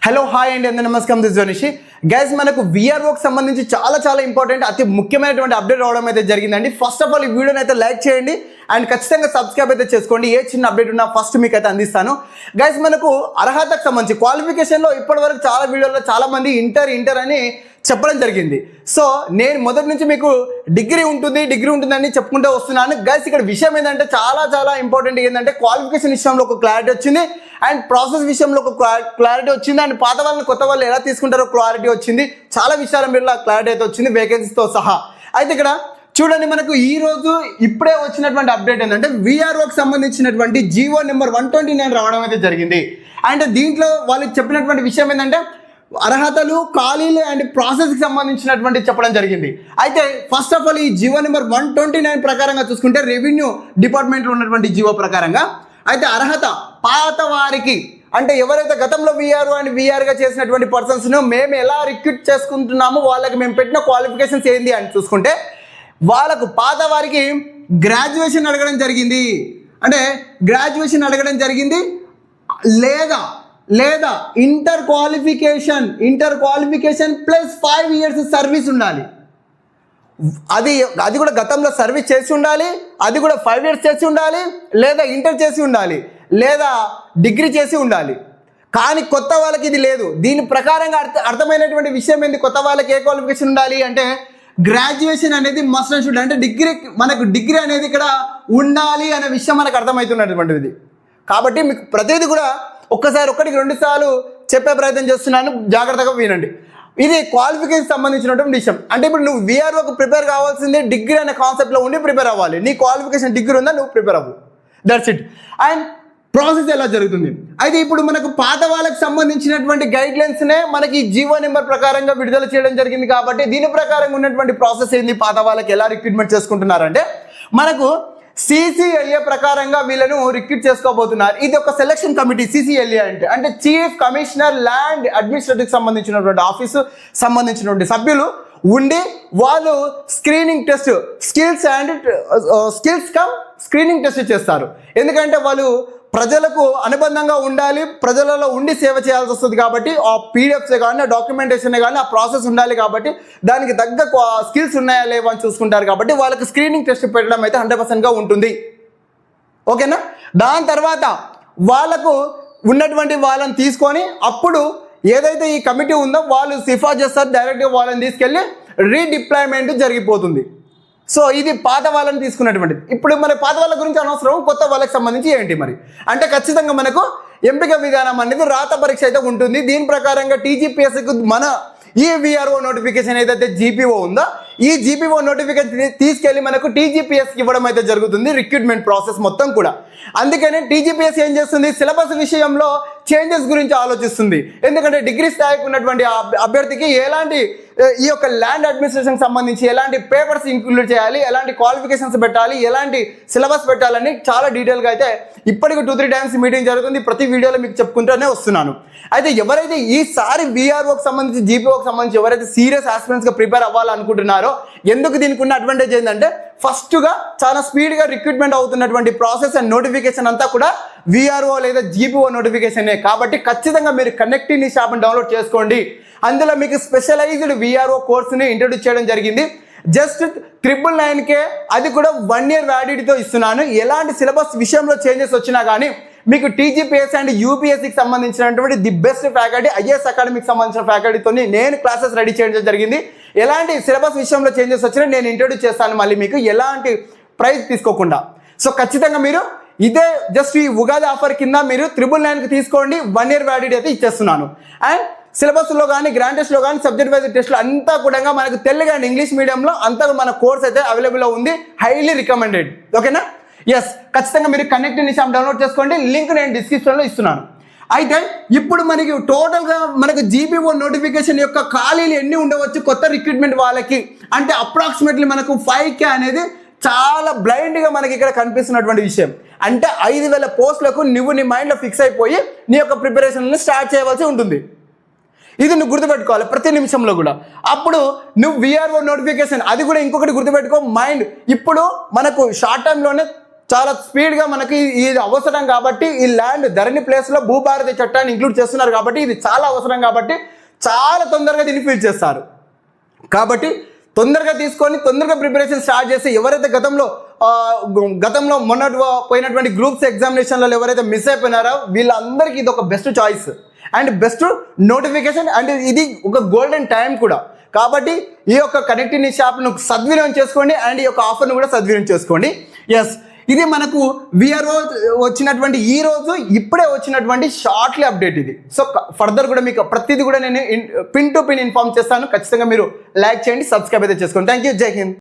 Hello hi అండి అందరూ నమస్కారం. దిస్ జోనిషి గైస్, మనకు విఆర్ఓకి సంబంధించి చాలా ఇంపార్టెంట్ అతి ముఖ్యమైనటువంటి అప్డేట్ రావడం అయితే జరిగిందండి. ఫస్ట్ ఆఫ్ ఆల్ ఈ వీడియోని అయితే లైక్ చేయండి అండ్ ఖచ్చితంగా సబ్స్క్రైబ్ అయితే చేసుకోండి. ఏ చిన్న అప్డేట్ ఉన్నా ఫస్ట్ మీకు అయితే అందిస్తాను. గైస్, మనకు అర్హతకు సంబంధించి క్వాలిఫికేషన్లో ఇప్పటివరకు చాలా వీడియోలో చాలామంది ఇంటర్ అని చెప్పడం జరిగింది. సో నేను మొదటి నుంచి మీకు డిగ్రీ ఉంటుందని చెప్పుకుంటూ వస్తున్నాను. గైస్, ఇక్కడ విషయం ఏంటంటే చాలా ఇంపార్టెంట్ ఏంటంటే క్వాలిఫికేషన్ విషయంలో ఒక క్లారిటీ వచ్చింది అండ్ ప్రాసెస్ విషయంలో ఒక క్లారిటీ వచ్చింది అండ్ పాత వాళ్ళని కొత్త వాళ్ళు ఎలా తీసుకుంటారో క్లారిటీ వచ్చింది. చాలా విషయాల మీద క్లారిటీ అయితే వచ్చింది వేకెన్సీతో సహా. అయితే ఇక్కడ చూడండి, మనకు ఈ రోజు ఇప్పుడే వచ్చినటువంటి అప్డేట్ ఏంటంటే విఆర్ఓకి సంబంధించినటువంటి జీవో నెంబర్ 129 రావడం అయితే జరిగింది. అండ్ దీంట్లో వాళ్ళు చెప్పినటువంటి విషయం ఏంటంటే అర్హతలు, ఖాళీలు అండ్ ప్రాసెస్కి సంబంధించినటువంటి చెప్పడం జరిగింది. అయితే ఫస్ట్ ఆఫ్ ఆల్ ఈ జీవో నెంబర్ 129 ప్రకారంగా చూసుకుంటే రెవెన్యూ డిపార్ట్మెంట్లో ఉన్నటువంటి జీవో ప్రకారంగా అయితే అర్హత పాత వారికి అంటే ఎవరైతే గతంలో విఆర్ఓ అండ్ విఆర్గా చేసినటువంటి పర్సన్స్ను మేము ఎలా రిక్రూట్ చేసుకుంటున్నామో వాళ్ళకి మేము పెట్టిన క్వాలిఫికేషన్స్ ఏంది అని చూసుకుంటే వాళ్ళకు పాత వారికి గ్రాడ్యుయేషన్ అడగడం జరిగింది. అంటే గ్రాడ్యుయేషన్ అడగడం జరిగింది లేదా inter qualification plus 5 years service ఉండాలి. అది కూడా గతంలో సర్వీస్ చేసి ఉండాలి, అది కూడా 5 years చేసి ఉండాలి, లేదా ఇంటర్ చేసి ఉండాలి, లేదా డిగ్రీ చేసి ఉండాలి. కానీ కొత్త వాళ్ళకి ఇది లేదు. దీని ప్రకారంగా అర్థమైనటువంటి విషయం ఏంది, కొత్త వాళ్ళకి ఏ క్వాలిఫికేషన్ ఉండాలి అంటే గ్రాడ్యుయేషన్ అనేది మస్ట్ అండ్ షుడ్. అంటే మనకు డిగ్రీ అనేది ఇక్కడ ఉండాలి అనే విషయం మనకు అర్థమవుతున్నటువంటిది. కాబట్టి మీకు ప్రతిదీ కూడా ఒకటికి 2 సార్లు చెప్పే ప్రయత్నం చేస్తున్నాను, జాగ్రత్తగా వినండి. ఇది క్వాలిఫికేషన్ సంబంధించినటువంటి విషయం. అంటే ఇప్పుడు నువ్వు విఆర్ఓకి ప్రిపేర్ కావాల్సింది డిగ్రీ అనే కాన్సెప్ట్లో ఉండి ప్రిపేర్ అవ్వాలి. నీ క్వాలిఫికేషన్ డిగ్రీ ఉందా, నువ్వు ప్రిపేర్ అవ్వు, దట్స్ ఇట్. అండ్ ప్రాసెస్ ఎలా జరుగుతుంది అయితే ఇప్పుడు మనకు పాత వాళ్ళకి సంబంధించినటువంటి గైడ్లైన్స్నే మనకి జీవో నెంబర్ ప్రకారంగా విడుదల చేయడం జరిగింది. కాబట్టి దీని ప్రకారంగా ఉన్నటువంటి ప్రాసెస్ ఏంది, పాత వాళ్ళకి ఎలా రిక్రూట్మెంట్ చేసుకుంటున్నారంటే మనకు CCLA ప్రకారంగా వీళ్ళను రిక్రూట్ చేసుకోబోతున్నారు. ఇది ఒక సెలక్షన్ కమిటీ. CCLA అంటే చీఫ్ కమిషనర్ ల్యాండ్ అడ్మినిస్ట్రేటివ్ సంబంధించినటువంటి ఆఫీసు సంబంధించినటువంటి సభ్యులు ఉండి వాళ్ళు స్క్రీనింగ్ టెస్ట్ స్క్రీనింగ్ టెస్ట్ చేస్తారు. ఎందుకంటే వాళ్ళు ప్రజలకు అనుబంధంగా ఉండాలి, ప్రజలలో ఉండి సేవ చేయాల్సి వస్తుంది. కాబట్టి ఆ PDFs కానీ ఆ డాక్యుమెంటేషన్ కానీ ఆ ప్రాసెస్ ఉండాలి. కాబట్టి దానికి తగ్గ స్కిల్స్ ఉన్నాయా లేవా అని చూసుకుంటారు. కాబట్టి వాళ్ళకి స్క్రీనింగ్ టెస్ట్ పెట్టడం అయితే 100%గా ఉంటుంది. ఓకేనా? దాని తర్వాత వాళ్ళకు ఉన్నటువంటి వాళ్ళని తీసుకొని అప్పుడు ఏదైతే ఈ కమిటీ ఉందో వాళ్ళు సిఫార్సు చేస్తారు, డైరెక్ట్గా వాళ్ళని తీసుకెళ్ళి రీడిప్లాయ్మెంట్ జరిగిపోతుంది. సో ఇది పాత వాళ్ళని తీసుకున్నటువంటిది. ఇప్పుడు మన పాత వాళ్ళ గురించి అనవసరం, కొత్త వాళ్ళకి సంబంధించి ఏంటి మరి అంటే ఖచ్చితంగా మనకు ఎంపిక విధానం అనేది రాత పరీక్ష అయితే ఉంటుంది. దీని ప్రకారంగా TGPSకు మన ఈ విఆర్ఓ నోటిఫికేషన్ ఏదైతే GPO ఉందో ఈ GPO నోటిఫికేషన్ తీసుకెళ్ళి మనకు TGPSకి ఇవ్వడం అయితే జరుగుతుంది, రిక్రూట్మెంట్ ప్రాసెస్ మొత్తం కూడా. అందుకని TGPS ఏం చేస్తుంది, సిలబస్ విషయంలో చేంజెస్ గురించి ఆలోచిస్తుంది. ఎందుకంటే డిగ్రీ స్థాయికి ఉన్నటువంటి అభ్యర్థికి ఎలాంటి ఈ యొక్క ల్యాండ్ అడ్మినిస్ట్రేషన్ సంబంధించి ఎలాంటి పేపర్స్ ఇంక్లూడ్ చేయాలి, ఎలాంటి క్వాలిఫికేషన్స్ పెట్టాలి, ఎలాంటి సిలబస్ పెట్టాలని చాలా డీటెయిల్గా అయితే ఇప్పటికి 2-3 times మీటింగ్ జరుగుతుంది. ప్రతి వీడియోలో మీకు చెప్పుకుంటూనే వస్తున్నాను. అయితే ఎవరైతే ఈసారి విఆర్ఓకి సంబంధించి GPOకి సంబంధించి ఎవరైతే సీరియస్ ఆస్పిరెంట్స్గా ప్రిపేర్ అవ్వాలనుకుంటున్నారో, ఎందుకు దీనికి ఉన్న అడ్వాంటేజ్ ఏంటంటే ఫస్ట్గా చాలా స్పీడ్గా రిక్రూట్మెంట్ అవుతున్నటువంటి ప్రాసెస్ అండ్ నోటిఫికేషన్ అంతా కూడా విఆర్ఓ లేదా GPO నోటిఫికేషనే. కాబట్టి ఖచ్చితంగా మీరు కనెక్టింగ్ నిష్ యాప్ని డౌన్లోడ్ చేసుకోండి. అందులో మీకు స్పెషలైజ్డ్ విఆర్ఓ కోర్సుని ఇంట్రొడ్యూస్ చేయడం జరిగింది. జస్ట్ 999K, అది కూడా 1 year వ్యాలిడిటీతో ఇస్తున్నాను. ఎలాంటి సిలబస్ విషయంలో చేంజెస్ వచ్చినా కానీ మీకు TGPS అండ్ UPSCకి సంబంధించినటువంటి ది బెస్ట్ ఫ్యాకల్టీ IAS అకాడమీకి సంబంధించిన ఫ్యాకల్టీతో నేను క్లాసెస్ రెడీ చేయడం జరిగింది. ఎలాంటి సిలబస్ విషయంలో చేంజెస్ వచ్చినా నేను ఇంట్రొడ్యూస్ చేస్తాను మళ్ళీ మీకు, ఎలాంటి ప్రైస్ తీసుకోకుండా. సో ఖచ్చితంగా మీరు ఇదే జస్ట్ ఈ ఉగాది ఆఫర్ కింద మీరు 999కి తీసుకోండి. 1 year వ్యాలిడిటీ అయితే ఇచ్చేస్తున్నాను. అండ్ సిలబస్లో కానీ గ్రాండ్ టెస్ట్లో కానీ సబ్జెక్ట్ వైజ్ టెస్ట్లో అంతా కూడా మనకు తెలుగు అండ్ ఇంగ్లీష్ మీడియంలో అంతా మన కోర్స్ అయితే అవైలబుల్లో ఉంది. Highly recommended. ఓకేనా? ఎస్, ఖచ్చితంగా మీరు కనెక్టింగ్ నిష్ యాప్ డౌన్లోడ్ చేసుకోండి. లింక్ నేను డిస్క్రిప్షన్లో ఇస్తున్నాను. అయితే ఇప్పుడు మనకి టోటల్గా మనకు GPO నోటిఫికేషన్ యొక్క ఖాళీలు ఎన్ని ఉండవచ్చు కొత్త రిక్రూట్మెంట్ వాళ్ళకి అంటే అప్రాక్సిమేట్లీ మనకు 5K అనేది చాలా బ్లైండ్గా మనకి ఇక్కడ కనిపిస్తున్నటువంటి విషయం. అంటే 5,000 పోస్టులకు నువ్వు నీ మైండ్లో ఫిక్స్ అయిపోయి నీ యొక్క ప్రిపరేషన్ని స్టార్ట్ చేయవలసి ఉంటుంది. ఇది నువ్వు గుర్తుపెట్టుకోవాలి ప్రతి నిమిషంలో కూడా. అప్పుడు నువ్వు విఆర్ఓ నోటిఫికేషన్, అది కూడా ఇంకొకటి గుర్తుపెట్టుకో, మైండ్ ఇప్పుడు మనకు షార్ట్ టైంలోనే చాలా స్పీడ్గా మనకి ఇది అవసరం కాబట్టి ఈ ల్యాండ్ ధరణి ప్లేస్లో భూభారతి చట్టాన్ని ఇంక్లూడ్ చేస్తున్నారు కాబట్టి ఇది చాలా అవసరం కాబట్టి చాలా తొందరగా దీన్ని ఫిల్ చేస్తారు. కాబట్టి తొందరగా తీసుకొని తొందరగా ప్రిపరేషన్ స్టార్ట్ చేసి ఎవరైతే గతంలో మొన్న పోయినటువంటి గ్రూప్స్ ఎగ్జామినేషన్లలో ఎవరైతే మిస్ అయిపోయినారో వీళ్ళందరికీ ఇది ఒక best choice and best notification and ఇది ఒక గోల్డెన్ టైం కూడా. కాబట్టి ఈ యొక్క కనెక్టివిటీ షాప్ను సద్వినియోగం చేసుకోండి అండ్ ఈ యొక్క ఆఫర్ను కూడా సద్వినియోగం చేసుకోండి. ఎస్, ఇది మనకు విఆర్ఓ వచ్చినటువంటి ఈ రోజు ఇప్పుడే వచ్చినటువంటి షార్ట్లీ అప్డేట్ ఇది. సో ఫర్దర్ కూడా మీకు ప్రతిదీ కూడా నేను పిన్ టు పిన్ ఇన్ఫార్మ్ చేస్తాను. ఖచ్చితంగా మీరు లైక్ చేయండి, సబ్స్క్రైబ్ అయితే చేసుకోండి. థ్యాంక్ యూ, జై హింద్.